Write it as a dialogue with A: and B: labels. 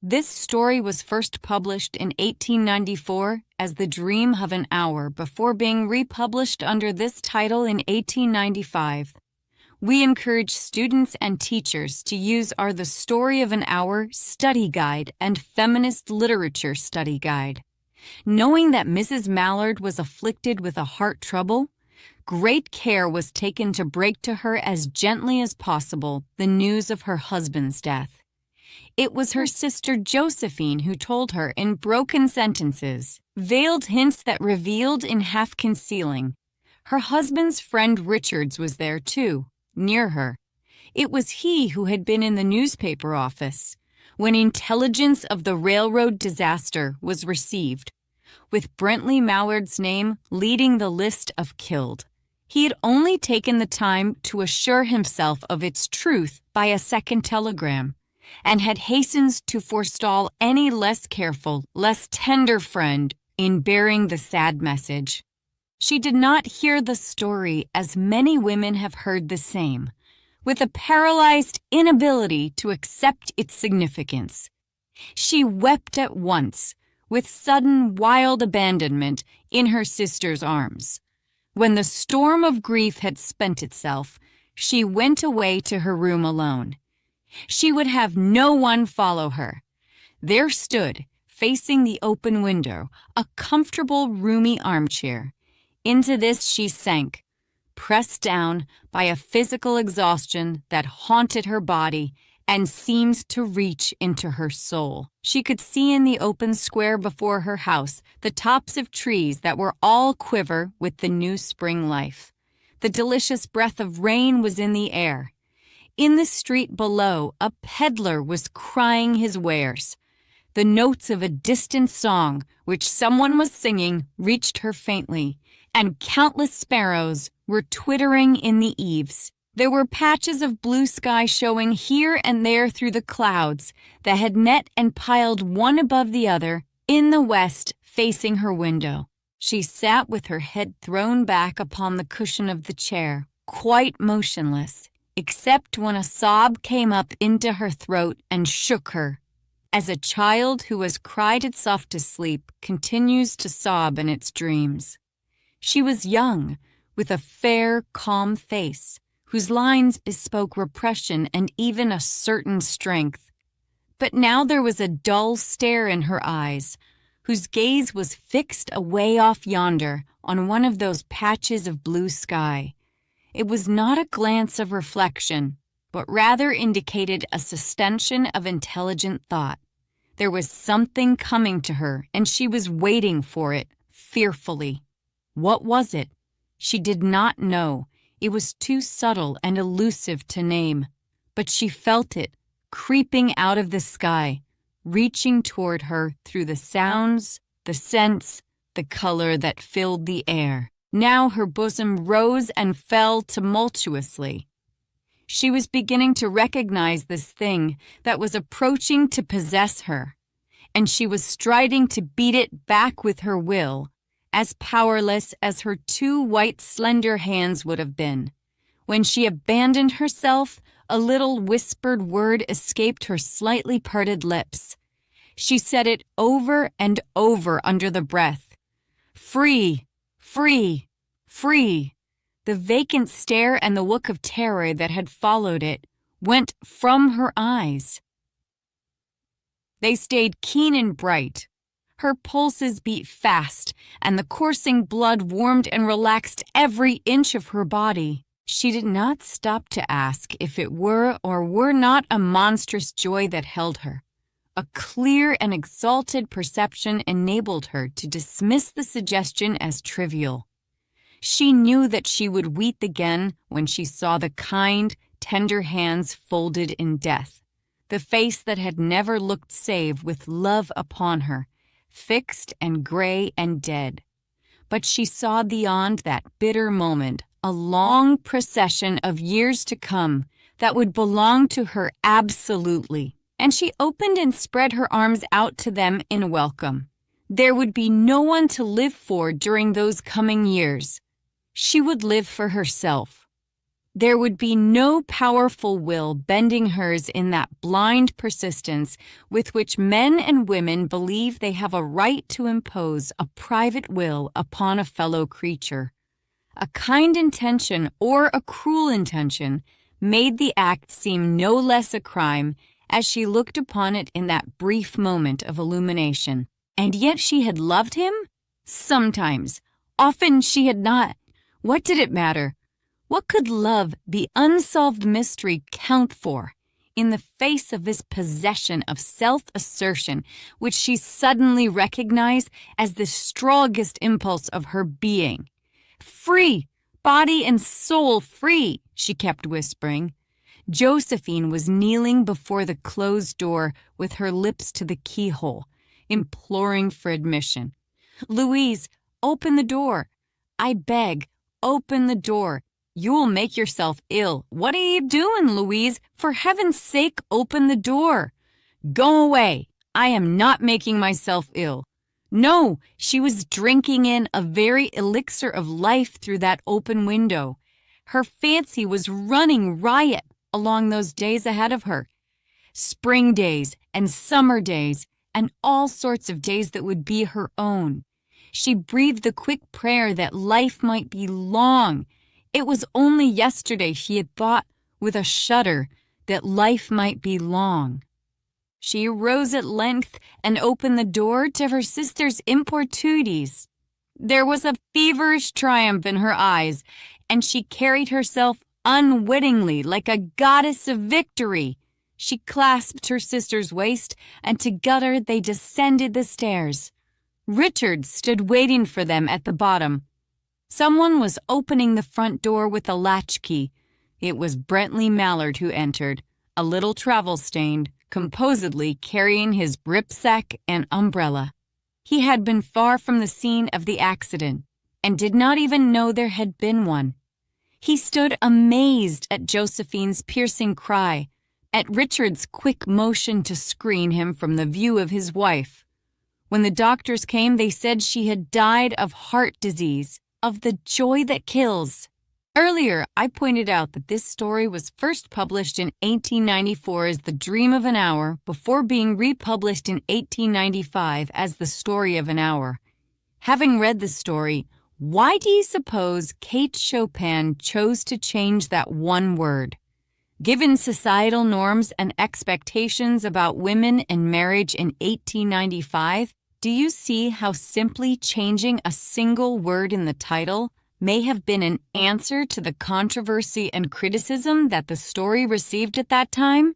A: This story was first published in 1894 as The Dream of an Hour before being republished under this title in 1895. We encourage students and teachers to use our The Story of an Hour study guide and feminist literature study guide. Knowing that Mrs. Mallard was afflicted with a heart trouble, great care was taken to break to her as gently as possible the news of her husband's death. It was her sister Josephine who told her in broken sentences, veiled hints that revealed in half-concealing. Her husband's friend Richards was there too, near her. It was he who had been in the newspaper office when intelligence of the railroad disaster was received, with Brentley Mallard's name leading the list of killed. He had only taken the time to assure himself of its truth by a second telegram, and had hastened to forestall any less careful, less tender friend in bearing the sad message. She did not hear the story as many women have heard the same, with a paralyzed inability to accept its significance. She wept at once, with sudden wild abandonment, in her sister's arms. When the storm of grief had spent itself, she went away to her room alone. She would have no one follow her. There stood, facing the open window, a comfortable, roomy armchair. Into this she sank, pressed down by a physical exhaustion that haunted her body and seemed to reach into her soul. She could see in the open square before her house the tops of trees that were all quiver with the new spring life. The delicious breath of rain was in the air. In the street below, a peddler was crying his wares. The notes of a distant song, which someone was singing, reached her faintly, and countless sparrows were twittering in the eaves. There were patches of blue sky showing here and there through the clouds that had met and piled one above the other in the west facing her window. She sat with her head thrown back upon the cushion of the chair, quite motionless, except when a sob came up into her throat and shook her, as a child who has cried itself to sleep continues to sob in its dreams. She was young, with a fair, calm face, whose lines bespoke repression and even a certain strength. But now there was a dull stare in her eyes, whose gaze was fixed away off yonder on one of those patches of blue sky. It was not a glance of reflection, but rather indicated a sustention of intelligent thought. There was something coming to her, and she was waiting for it, fearfully. What was it? She did not know. It was too subtle and elusive to name, but she felt it, creeping out of the sky, reaching toward her through the sounds, the scents, the color that filled the air. Now her bosom rose and fell tumultuously. She was beginning to recognize this thing that was approaching to possess her, and she was striding to beat it back with her will, as powerless as her two white, slender hands would have been. When she abandoned herself, a little whispered word escaped her slightly parted lips. She said it over and over under the breath. Free! Free! Free! The vacant stare and the look of terror that had followed it went from her eyes. They stayed keen and bright. Her pulses beat fast, and the coursing blood warmed and relaxed every inch of her body. She did not stop to ask if it were or were not a monstrous joy that held her. A clear and exalted perception enabled her to dismiss the suggestion as trivial. She knew that she would weep again when she saw the kind, tender hands folded in death, the face that had never looked save with love upon her, fixed and gray and dead. But she saw beyond that bitter moment a long procession of years to come that would belong to her absolutely, and she opened and spread her arms out to them in welcome. There would be no one to live for during those coming years. She would live for herself. There would be no powerful will bending hers in that blind persistence with which men and women believe they have a right to impose a private will upon a fellow creature. A kind intention or a cruel intention made the act seem no less a crime as she looked upon it in that brief moment of illumination. And yet she had loved him? Sometimes. Often she had not. What did it matter? What could love, the unsolved mystery, count for in the face of this possession of self-assertion, which she suddenly recognized as the strongest impulse of her being? Free, body and soul free, she kept whispering. Josephine was kneeling before the closed door with her lips to the keyhole, imploring for admission. Louise, open the door. I beg, open the door. You'll make yourself ill. What are you doing, Louise? For heaven's sake, open the door. Go away. I am not making myself ill. No, she was drinking in a very elixir of life through that open window. Her fancy was running riot along those days ahead of her. Spring days and summer days and all sorts of days that would be her own. She breathed the quick prayer that life might be long. It was only yesterday she had thought with a shudder that life might be long. She arose at length and opened the door to her sister's importunities. There was a feverish triumph in her eyes, and she carried herself unwittingly like a goddess of victory. She clasped her sister's waist, and together they descended the stairs. Richard stood waiting for them at the bottom. Someone was opening the front door with a latchkey. It was Brentley Mallard who entered, a little travel-stained, composedly carrying his gripsack and umbrella. He had been far from the scene of the accident, and did not even know there had been one. He stood amazed at Josephine's piercing cry, at Richard's quick motion to screen him from the view of his wife. When the doctors came, they said she had died of heart disease, of the joy that kills. Earlier, I pointed out that this story was first published in 1894 as The Dream of an Hour before being republished in 1895 as The Story of an Hour. Having read the story, why do you suppose Kate Chopin chose to change that one word? Given societal norms and expectations about women and marriage in 1895, do you see how simply changing a single word in the title may have been an answer to the controversy and criticism that the story received at that time?